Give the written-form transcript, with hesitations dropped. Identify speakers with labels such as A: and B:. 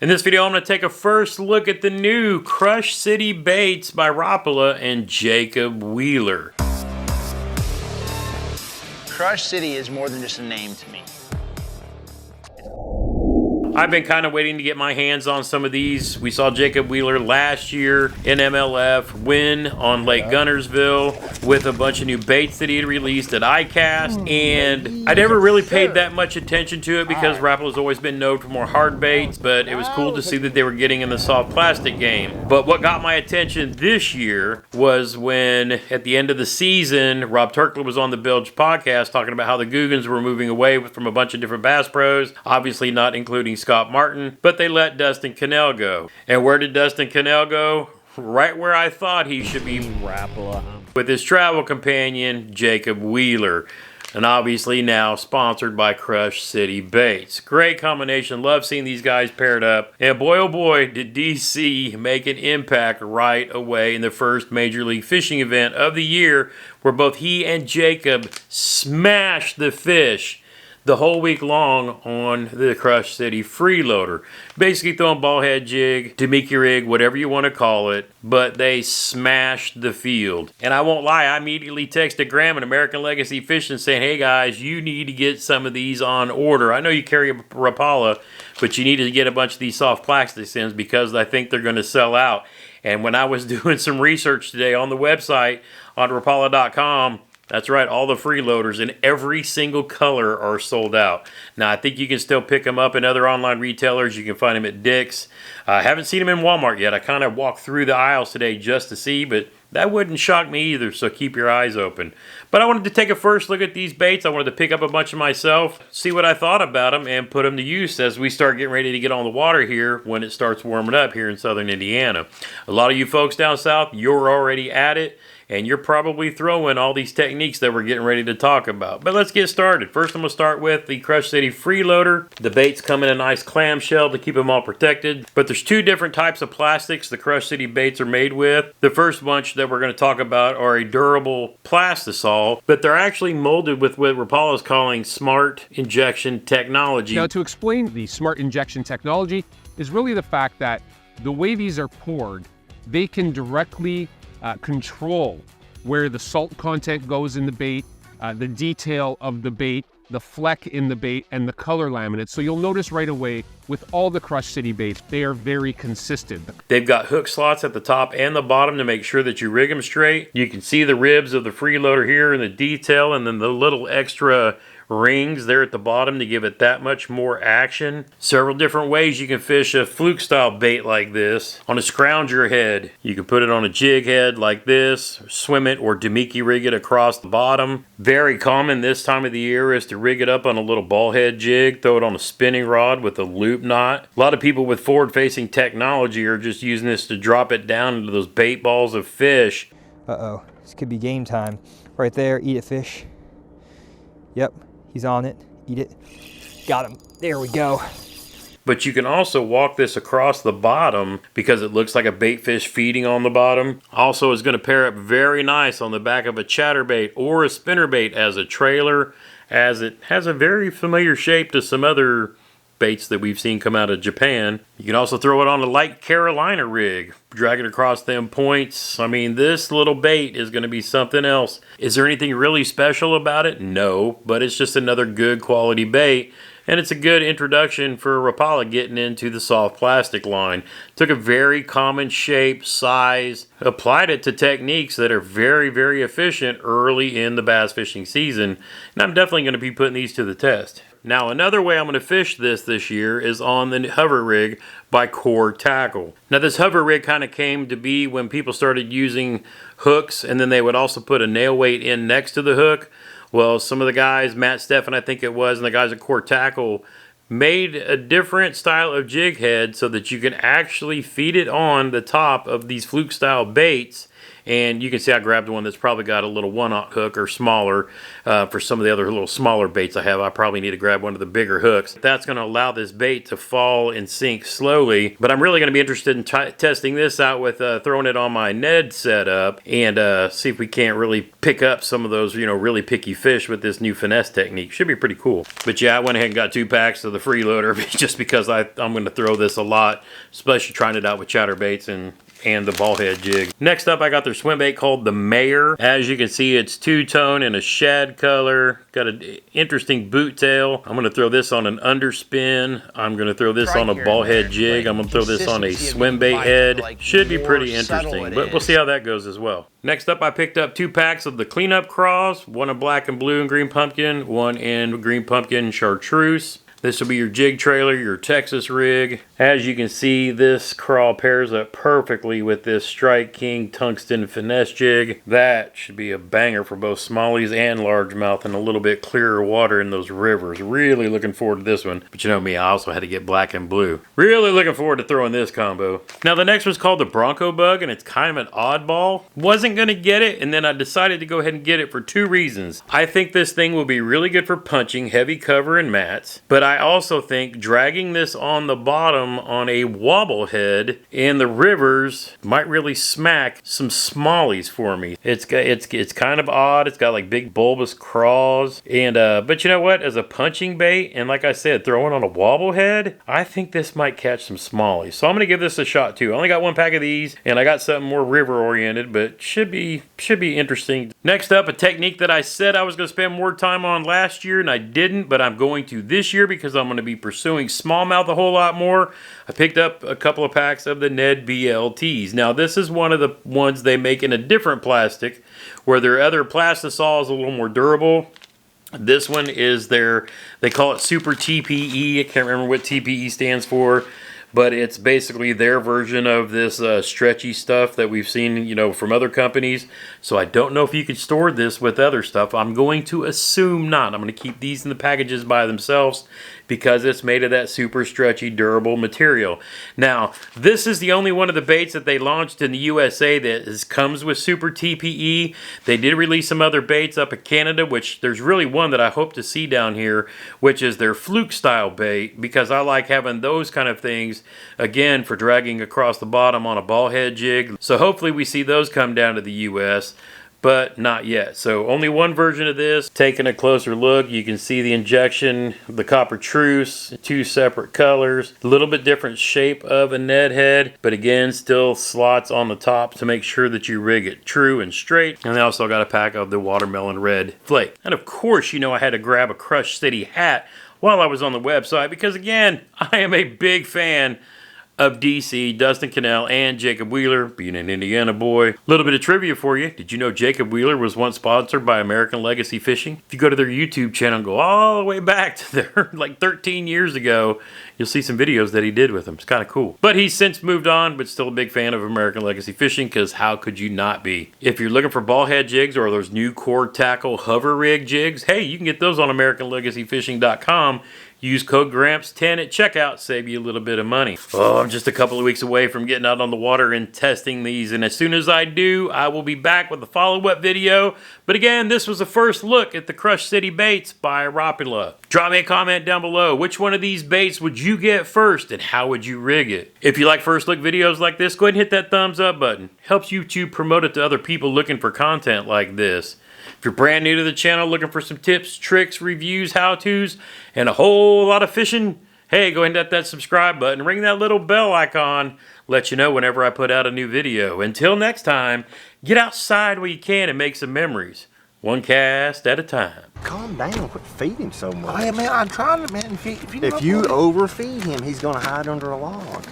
A: In this video, I'm going to take a first look at the new Crush City Baits by Rapala and Jacob Wheeler.
B: Crush City is more than just a name to me.
A: I've been kind of waiting to get my hands on some of these. We saw Jacob Wheeler last year in MLF win on Lake Gunnersville with a bunch of new baits that he had released at iCast, and I never really paid that much attention to it because Rapala's always been known for more hard baits, but it was cool to see that they were getting in the soft plastic game. But what got my attention this year was when at the end of the season, Rob Turkler was on the Bilge podcast talking about how the Googans were moving away from a bunch of different bass pros, obviously not including Scott Martin, but they let Dustin Cannell go. And where did Dustin Cannell go? Right where I thought he should be,
C: Rapala.
A: With his travel companion, Jacob Wheeler. And obviously now sponsored by Crush City Baits. Great combination. Love seeing these guys paired up. And boy, oh boy, did DC make an impact right away in the first Major League Fishing event of the year, where both he and Jacob smashed the fish the whole week long on the Crush City freeloader. Basically throwing ball head jig, demicky rig, whatever you want to call it, but they smashed the field. And I won't lie, I immediately texted Graham and American Legacy Fishing saying, hey guys, you need to get some of these on order. I know you carry a Rapala, but you need to get a bunch of these soft plastics in because I think they're going to sell out. And when I was doing some research today on the website on Rapala.com, that's right, all the freeloaders in every single color are sold out. Now, I think you can still pick them up in other online retailers. You can find them at Dick's. I haven't seen them in Walmart yet. I kind of walked through the aisles today just to see, but that wouldn't shock me either, so keep your eyes open. But I wanted to take a first look at these baits. I wanted to pick up a bunch of myself, see what I thought about them, and put them to use as we start getting ready to get on the water here when it starts warming up here in southern Indiana. A lot of you folks down south, you're already at it, and you're probably throwing all these techniques that we're getting ready to talk about. But let's get started. First, I'm going to start with the Crush City freeloader. The baits come in a nice clamshell to keep them all protected. But there's two different types of plastics the Crush City baits are made with. The first bunch that we're going to talk about are a durable plastisol, but they're actually molded with what Rapala is calling smart injection technology.
C: Now, to explain the smart injection technology is really the fact that the way these are poured, they can directly control where the salt content goes in the bait, the detail of the bait, the fleck in the bait, and the color laminate. So you'll notice right away with all the Crush City baits, they are very consistent.
A: They've got hook slots at the top and the bottom to make sure that you rig them straight. You can see the ribs of the freeloader here and the detail, and then the little extra rings there at the bottom to give it that much more action. Several different ways you can fish a fluke style bait like this. On a scrounger head, you can put it on a jig head like this, swim it or demicky rig it across the bottom. Very common this time of the year is to rig it up on a little ball head jig, throw it on a spinning rod with a loop knot. A lot of people with forward facing technology are just using this to drop it down into those bait balls of fish.
D: Uh-oh, this could be game time. Right there, eat it fish. Yep. He's on it. Eat it. Got him. There we go.
A: But you can also walk this across the bottom because it looks like a bait fish feeding on the bottom. Also, is going to pair up very nice on the back of a chatterbait or a spinnerbait as a trailer, as it has a very familiar shape to some other baits that we've seen come out of Japan. You can also throw it on a light Carolina rig, drag it across them points. I mean, this little bait is going to be something else. Is there anything really special about it? No, but it's just another good quality bait, and it's a good introduction for Rapala getting into the soft plastic line. Took a very common shape, size, applied it to techniques that are very, very efficient early in the bass fishing season, and I'm definitely going to be putting these to the test. Now, another way I'm going to fish this year is on the hover rig by Core Tackle. Now, this hover rig kind of came to be when people started using hooks, and then they would also put a nail weight in next to the hook. Well, some of the guys, Matt Steffen I think it was, and the guys at Core Tackle made a different style of jig head so that you can actually feed it on the top of these fluke style baits And you can see I grabbed one that's probably got a little 1/0 hook or smaller. For some of the other little smaller baits I have, I probably need to grab one of the bigger hooks. That's going to allow this bait to fall and sink slowly. But I'm really going to be interested in testing this out with throwing it on my Ned setup and see if we can't really pick up some of those, you know, really picky fish with this new finesse technique. Should be pretty cool. But yeah, I went ahead and got 2 packs of the freeloader just because I'm going to throw this a lot, especially trying it out with chatterbaits and the ball head jig. Next up, I got their swim bait called the Mayor. As you can see, it's 2-tone in a shad color. Got an interesting boot tail. I'm gonna throw this on an underspin. I'm gonna throw this on a ball head jig. I'm gonna throw this on a swim bait head. Should be pretty interesting, but we'll see how that goes as well. Next up, I picked up 2 packs of the cleanup craws, one in black and blue and green pumpkin, one in green pumpkin chartreuse. This will be your jig trailer, your Texas rig. As you can see, this crawl pairs up perfectly with this Strike King tungsten finesse jig. That should be a banger for both smallies and largemouth and a little bit clearer water in those rivers. Really looking forward to this one. But you know me, I also had to get black and blue. Really looking forward to throwing this combo. Now the next one's called the Bronco Bug, and it's kind of an oddball. Wasn't gonna get it, and then I decided to go ahead and get it for 2 reasons. I think this thing will be really good for punching heavy cover and mats, but I also think dragging this on the bottom on a wobble head in the rivers might really smack some smallies for me. It's kind of odd. It's got like big bulbous craws, and but you know what? As a punching bait, and like I said, throwing on a wobble head, I think this might catch some smallies. So I'm gonna give this a shot too. I only got 1 pack of these, and I got something more river oriented, but should be interesting. Next up, a technique that I said I was gonna spend more time on last year, and I didn't, but I'm going to this year because I'm going to be pursuing smallmouth a whole lot more. I picked up a couple of packs of the Ned BLTs. Now this is one of the ones they make in a different plastic, where their other plastisol is a little more durable. This one is they call it Super TPE. I can't remember what TPE stands for, but it's basically their version of this stretchy stuff that we've seen, you know, from other companies. So I don't know if you could store this with other stuff. I'm going to assume not. I'm going to keep these in the packages by themselves because it's made of that super stretchy, durable material. Now, this is the only one of the baits that they launched in the USA that comes with Super TPE. They did release some other baits up in Canada, which there's really one that I hope to see down here, which is their fluke style bait, because I like having those kind of things, again, for dragging across the bottom on a ball head jig. So hopefully we see those come down to the US, but not yet. So only one version of this. Taking a closer look, you can see the injection, the copper truce, 2 separate colors, a little bit different shape of a Ned head, but again, still slots on the top to make sure that you rig it true and straight. And I also got a pack of the watermelon red flake. And of course, you know, I had to grab a Crush City hat while I was on the website because, again, I am a big fan of DC, Dustin Cannell, and Jacob Wheeler, being an Indiana boy. A little bit of trivia for you. Did you know Jacob Wheeler was once sponsored by American Legacy Fishing? If you go to their YouTube channel and go all the way back to their, like 13 years ago, you'll see some videos that he did with them. It's kind of cool. But he's since moved on, but still a big fan of American Legacy Fishing, because how could you not be? If you're looking for ball head jigs or those new cord tackle hover rig jigs, hey, you can get those on AmericanLegacyFishing.com. Use code GRAMPS10 at checkout, save you a little bit of money. Oh, I'm just a couple of weeks away from getting out on the water and testing these, and as soon as I do, I will be back with a follow-up video. But again, this was the first look at the Crush City Baits by Rapala. Drop me a comment down below. Which one of these baits would you get first, and how would you rig it? If you like first look videos like this, go ahead and hit that thumbs up button. Helps YouTube promote it to other people looking for content like this. If you're brand new to the channel, looking for some tips, tricks, reviews, how-tos, and a whole lot of fishing, hey, go ahead and hit that subscribe button, ring that little bell icon, let you know whenever I put out a new video. Until next time, get outside where you can and make some memories. One cast at a time.
E: Calm down, quit feeding so much.
F: I mean, I'm trying to, man. If you
E: If you overfeed him, he's gonna hide under a log.